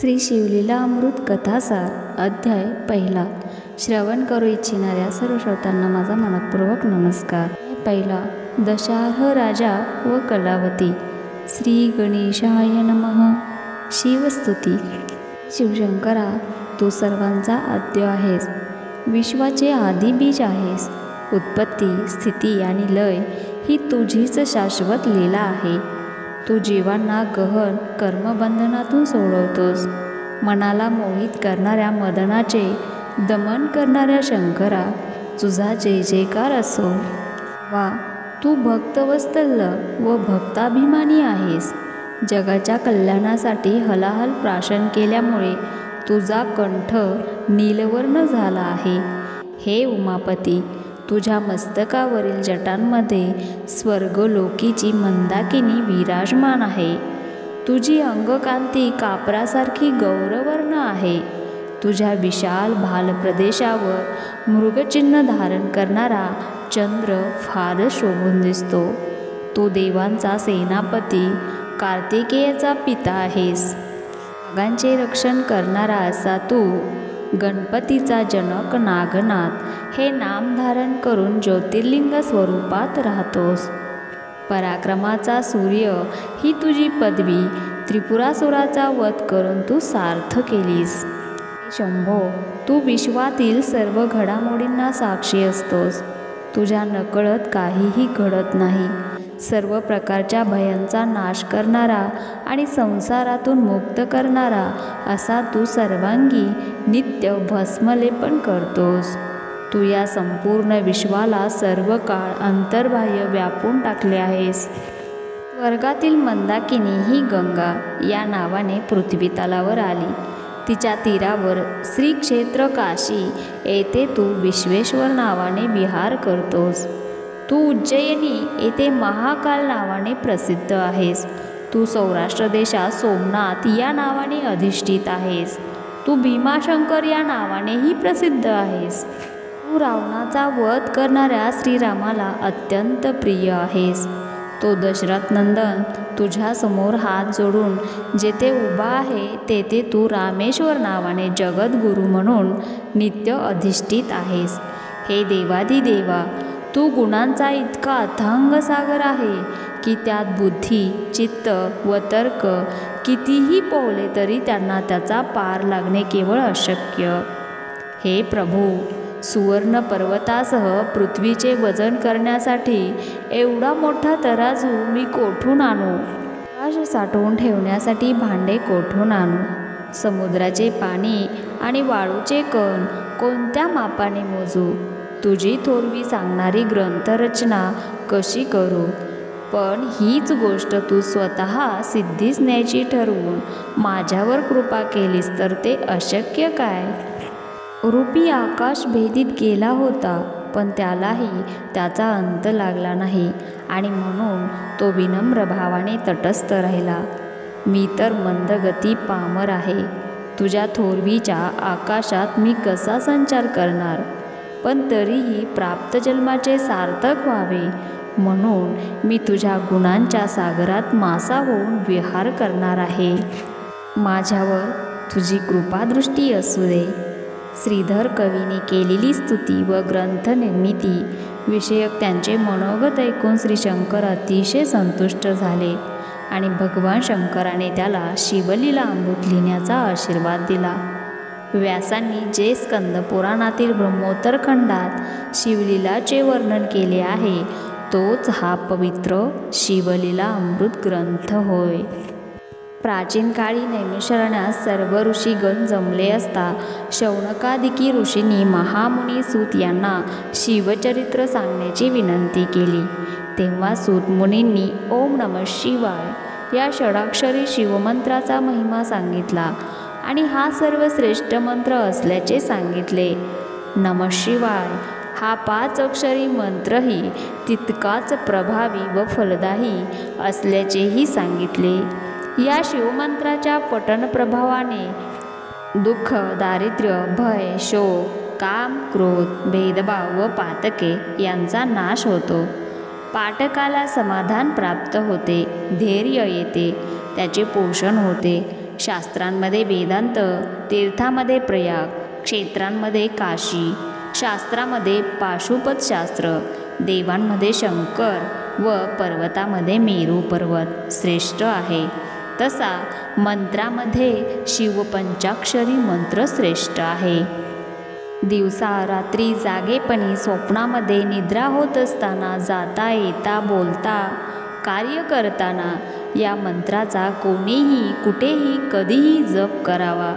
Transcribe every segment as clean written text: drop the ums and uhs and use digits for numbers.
श्री शिवलीला अमृत कथासार अध्याय पहिला. श्रवण करू इच्छिणाऱ्या सर्व श्रोतांना माझा मनपूर्वक नमस्कार. पहिला. दशार्ह राजा व कलावती. श्री गणेशाय नमः. शिवस्तुती. शिवशंकरा, तू सर्वांचा आद्य आहेस, विश्वाचे आदी बीज आहेस. उत्पत्ती, स्थिती आणि लय ही तुझीच शाश्वत लीला आहे. तू जीवांना गहन कर्मबंधनातून सोडवतोस. मनाला मोहित करणाऱ्या मदनाचे दमन करणाऱ्या शंकरा, तुझा जय जयकार असो. वा, तू भक्तवत्सल व भक्ताभिमानी आहेस. जगाच्या कल्याणासाठी हलाहल प्राशन केल्यामुळे तुझा कंठ नीलवर्ण झाला आहे. हे उमापती, तुझ्या मस्तकावरील जटांमध्ये स्वर्गलोकीची मंदाकिनी विराजमान आहे. तुझी अंगकांती कापरासारखी गौरवर्ण आहे. तुझ्या विशाल भालप्रदेशावर मृगचिन्ह धारण करणारा चंद्र फारच शोभून दिसतो. तो देवांचा सेनापती कार्तिकेयाचा पिता आहेस. नागांचे रक्षण करणारा असा तू गणपतीचा जनक नागनाथ हे नाम धारण करून ज्योतिर्लिंग स्वरूपात राहतोस. पराक्रमाचा सूर्य ही तुझी पदवी त्रिपुरासुराचा वध करून तू सार्थ केलीस. शंभो, तू विश्वातील सर्व घडामोडींना साक्षी असतोस. तुझ्या नकळत काहीही घडत नाही. सर्व प्रकारच्या भयांचा नाश करणारा आणि संसारातून मुक्त करणारा असा तू सर्वांगी नित्य भस्मलेपन करतोस. तू या संपूर्ण विश्वाला सर्व काळ अंतर्बाह्य व्यापून टाकले आहेस. स्वर्गातील मंदाकिनी ही गंगा या नावाने पृथ्वी तलावर आली. तिच्या तीरावर श्री क्षेत्र काशी येथे तू विश्वेश्वर नावाने विहार करतोस. तू उज्जयिनी येथे महाकाल नावाने प्रसिद्ध आहेस. तू सौराष्ट्र देशात सोमनाथ या नावाने अधिष्ठित आहेस. तू भीमाशंकर या नावानेही प्रसिद्ध आहेस. तू रावणाचा वध करणाऱ्या श्रीरामाला अत्यंत प्रिय आहेस. तो दशरथ नंदन तुझ्यासमोर हात जोडून जेथे उभा आहे तेथे तू रामेश्वर नावाने जगद्गुरू म्हणून नित्य अधिष्ठित आहेस. हे देवाधिदेवा, तू गुणांचा इतका अथांग सागर आहे की त्यात बुद्धी, चित्त व तर्क कितीही पोहले तरी त्यांना त्याचा पार लागणे केवळ अशक्य. हे प्रभू, सुवर्ण पर्वतासह पृथ्वीचे वजन करण्यासाठी एवढा मोठा तराजू मी कोठून आणू? आकाश साठवून ठेवण्यासाठी भांडे कोठून आणू? समुद्राचे पाणी आणि वाळूचे कण कोणत्या मापाने मोजू? तुझी थोरवी सांगणारी ग्रंथरचना कशी करू? पण हीच गोष्ट तू स्वतः सिद्धीस न्यायची ठरवून माझ्यावर कृपा केलीस तर ते अशक्य काय? रूपी आकाश भेदीत गेला होता, पण त्यालाही त्याचा अंत लागला नाही आणि म्हणून तो विनम्र भावाने तटस्थ राहिला. मी तर मंदगती पामर आहे. तुझ्या थोरवीच्या आकाशात मी कसा संचार करणार? पण तरीही प्राप्त जन्माचे सार्थक व्हावे म्हणून मी तुझ्या गुणांच्या सागरात मासा होऊन विहार करणार आहे. माझ्यावर तुझी कृपादृष्टी असू दे. श्रीधर कवीने केलेली स्तुती व ग्रंथनिर्मिती विषयक त्यांचे मनोगत ऐकून श्री शंकर अतिशय संतुष्ट झाले आणि भगवान शंकराने त्याला शिवलीला अमृत लिहिण्याचा आशीर्वाद दिला. व्यासांनी जे स्कंद पुराणातील ब्रह्मोत्तर खंडात शिवलीलाचे वर्णन केले आहे तोच हा पवित्र शिवलीला अमृत ग्रंथ होय. प्राचीन काळी नैमिषारण्यात सर्व ऋषीगण जमले असता शौनकादिकी ऋषींनी महामुनी सूत यांना शिवचरित्र सांगण्याची विनंती केली. तेव्हा सूत मुनींनी ओम नमः शिवाय या षडाक्षरी शिवमंत्राचा महिमा सांगितला आणि हा सर्वश्रेष्ठ मंत्र असल्याचे सांगितले. नमः शिवाय हा 5 अक्षरी मंत्रही तितकाच प्रभावी व फलदायी असल्याचेही सांगितले. या शिवमंत्राच्या पठण प्रभावाने दुःख, दारिद्र्य, भय, शोक, काम, क्रोध, भेदभाव व पातके यांचा नाश होतो. पाठकाला समाधान प्राप्त होते, धैर्य येते, त्याचे पोषण होते शास्त्रांमध्ये वेदांत, तीर्थामध्ये प्रयाग, क्षेत्रांमध्ये काशी, शास्त्रामध्ये पाशुपतशास्त्र, देवांमध्ये शंकर व पर्वतामध्ये मेरू पर्वत श्रेष्ठ आहे. तसा मंत्रामध्ये शिवपंचाक्षरी मंत्र श्रेष्ठ आहे. दिवसा रात्री जागेपणी स्वप्नामध्ये निद्रा होत असताना, जाता येता बोलता कार्य करताना या मंत्राचा कोणीही कुठेही कधीही जप करावा.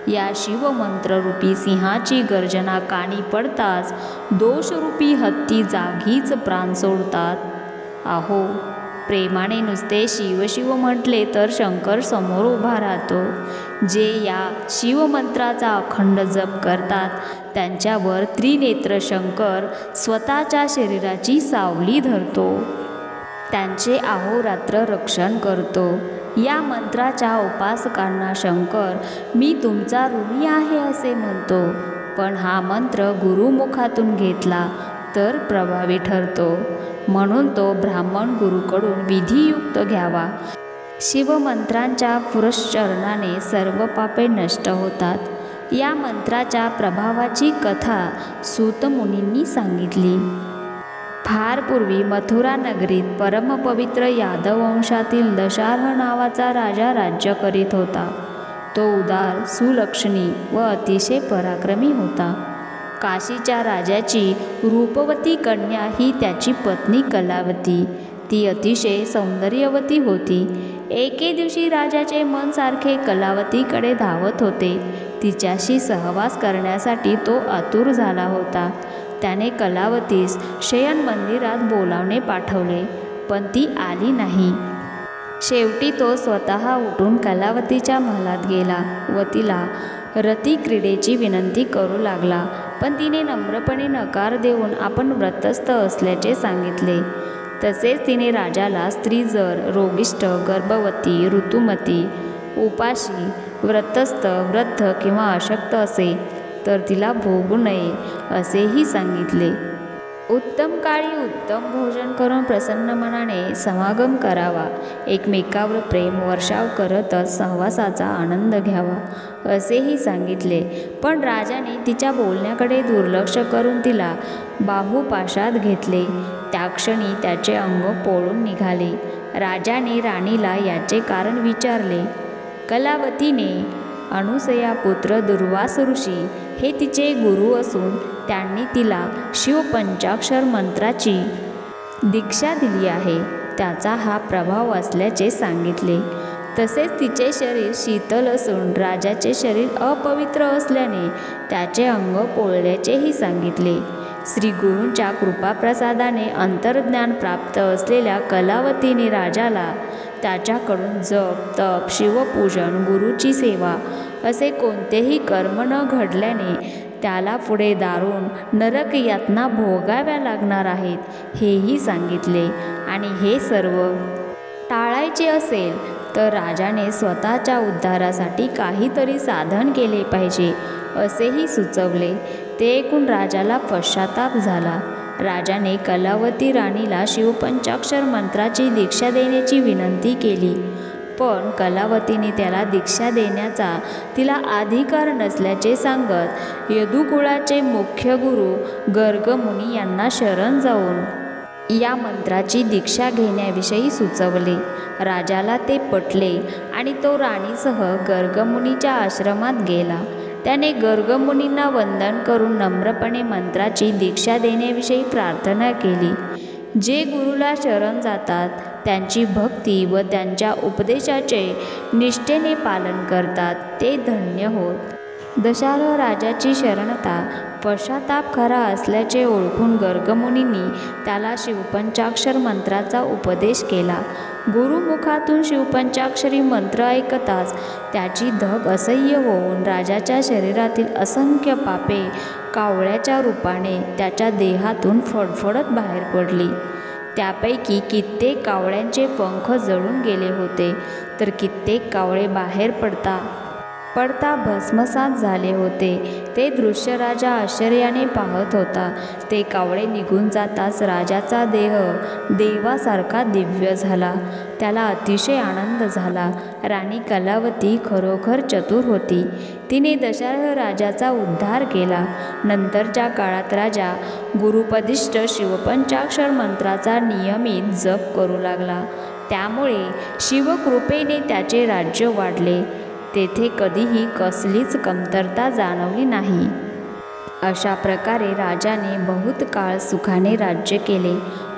या शिवमंत्ररूपी सिंहाची गर्जना कानी पडताच दोषरूपी हत्ती जागीच प्राण सोडतात. अहो, प्रेमाने नुसते शिव शिव म्हटले तर शंकर समोर उभा राहतो. जे या शिवमंत्राचा अखंड जप करतात त्यांच्यावर त्रिनेत्र शंकर स्वतःच्या शरीराची सावली धरतो, त्यांचे अहोरात्र रक्षण करतो. या मंत्राच्या उपासकांना शंकर मी तुमचा ऋणी आहे असे म्हणतो. पण हा मंत्र गुरुमुखातून घेतला तर प्रभावी ठरतो, म्हणून तो ब्राह्मण गुरुकडून विधियुक्त घ्यावा. शिवमंत्रांच्या पुरश्चरणाने सर्व पापे नष्ट होतात. या मंत्राच्या प्रभावाची कथा सूत मुनींनी सांगितली. फार पूर्वी मथुरा नगरीत परमपवित्र यादव वंशातील दशार्ह नावाचा राजा राज्य करीत होता. तो उदार, सुलक्षणी व अतिशय पराक्रमी होता. काशीच्या राजाची रूपवती कन्या ही त्याची पत्नी कलावती. ती अतिशय सौंदर्यवती होती. एके दिवशी राजाचे मन सारखे कलावतीकडे धावत होते. तिच्याशी सहवास करण्यासाठी तो आतुर झाला होता. त्याने कलावतीस शयन मंदिरात बोलावणे पाठवले, पण ती आली नाही. शेवटी तो स्वतः उठून कलावतीच्या महलात गेला व तिला रतिक्रीडेची विनंती करू लागला. पण तिने नम्रपणे नकार देऊन आपण व्रतस्थ असल्याचे सांगितले. तसेच तिने राजाला स्त्री जर रोगिष्ठ, गर्भवती, ऋतुमती, उपाशी, व्रतस्थ, वृद्ध किंवा अशक्त असे तर तिला भोगू नये असेही सांगितले. उत्तम काळी उत्तम भोजन करून प्रसन्न मनाने समागम करावा. एकमेकावर प्रेम वर्षाव करतच सहवासाचा आनंद घ्यावा असेही सांगितले. पण राजाने तिच्या बोलण्याकडे दुर्लक्ष करून तिला बाहुपाशात घेतले. त्या क्षणी त्याचे अंग पोळून निघाले. राजाने राणीला याचे कारण विचारले. कलावतीने अनुसयापुत्र दुर्वास ऋषी हे तिचे गुरु असून त्यांनी तिला शिवपंचाक्षर मंत्राची दीक्षा दिली आहे, त्याचा हा प्रभाव असल्याचे सांगितले. तसेच तिचे शरीर शीतल असून राजाचे शरीर अपवित्र असल्याने त्याचे अंग पोळल्याचेही सांगितले. श्री गुरूंच्या कृपाप्रसादाने अंतर्ज्ञान प्राप्त असलेल्या कलावतीने राजाला त्याच्याकडून जप, तप, शिवपूजन, गुरुची सेवा असे कोणतेही कर्म न घडल्याने त्याला पुढे दारुण नरक यातना भोगाव्या लागणार आहेत हेही सांगितले. आणि हे सर्व टाळायचे असेल तर राजाने स्वतःच्या उद्धारासाठी काहीतरी साधन केले पाहिजे असेही सुचवले. ते ऐकून राजाला पश्चाताप झाला. राजाने कलावती राणीला शिवपंचाक्षर मंत्राची दीक्षा देण्याची विनंती केली. पण कलावतीने त्याला दीक्षा देण्याचा तिला अधिकार नसल्याचे सांगत यदुकुळाचे मुख्य गुरु गर्गमुनी यांना शरण जाऊन या मंत्राची दीक्षा घेण्याविषयी सुचवले. राजाला ते पटले आणि तो राणीसह गर्गमुनीच्या आश्रमात गेला. त्याने गर्गमुनींना वंदन करून नम्रपणे मंत्राची दीक्षा देण्याविषयी प्रार्थना केली. जे गुरुला शरण जातात त्यांची भक्ती व त्यांच्या उपदेशाचे निष्ठेने पालन करतात ते धन्य होत. दशार्ह राजाची शरणता पश्चाताप खरा असल्याचे ओळखून गर्गमुनींनी त्याला शिवपंचाक्षर मंत्राचा उपदेश केला. गुरुमुखातून शिवपंचाक्षरी मंत्र ऐकताच त्याची धग असह्य होऊन राजाच्या शरीरातील असंख्य पापे कावळ्याच्या रूपाने त्याच्या देहातून फडफडत बाहेर पडली. त्यापैकी कित्येक कावळ्यांचे पंख जळून गेले होते, तर कित्येक कावळे बाहेर पडता पडता भस्मसात झाले होते. ते दृश्य राजा आश्चर्याने पाहत होता. ते कावळे निघून जाताच राजाचा देह देवासारखा दिव्य झाला. त्याला अतिशय आनंद झाला. राणी कलावती खरोखर चतुर होती. तिने दशरथ राजाचा उद्धार केला. नंतरच्या काळात राजा गुरुपदिष्ट शिवपंचाक्षर मंत्राचा नियमित जप करू लागला. त्यामुळे शिवकृपेने त्याचे राज्य वाढले. तेथे कधीही कसलीच कमतरता जाणवली नाही. अशा प्रकारे राजाने बहुत काळ सुखाने राज्य केले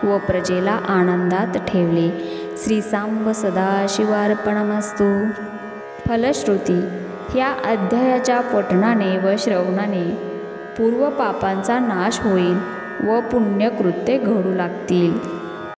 व प्रजेला आनंदात ठेवले. श्री सांब सदाशिवार्पणमस्तु. फलश्रुती. ह्या अध्यायाच्या पठणाने व श्रवणाने पूर्व पापांचा नाश होईल व पुण्यकृत्ये घडू लागतील.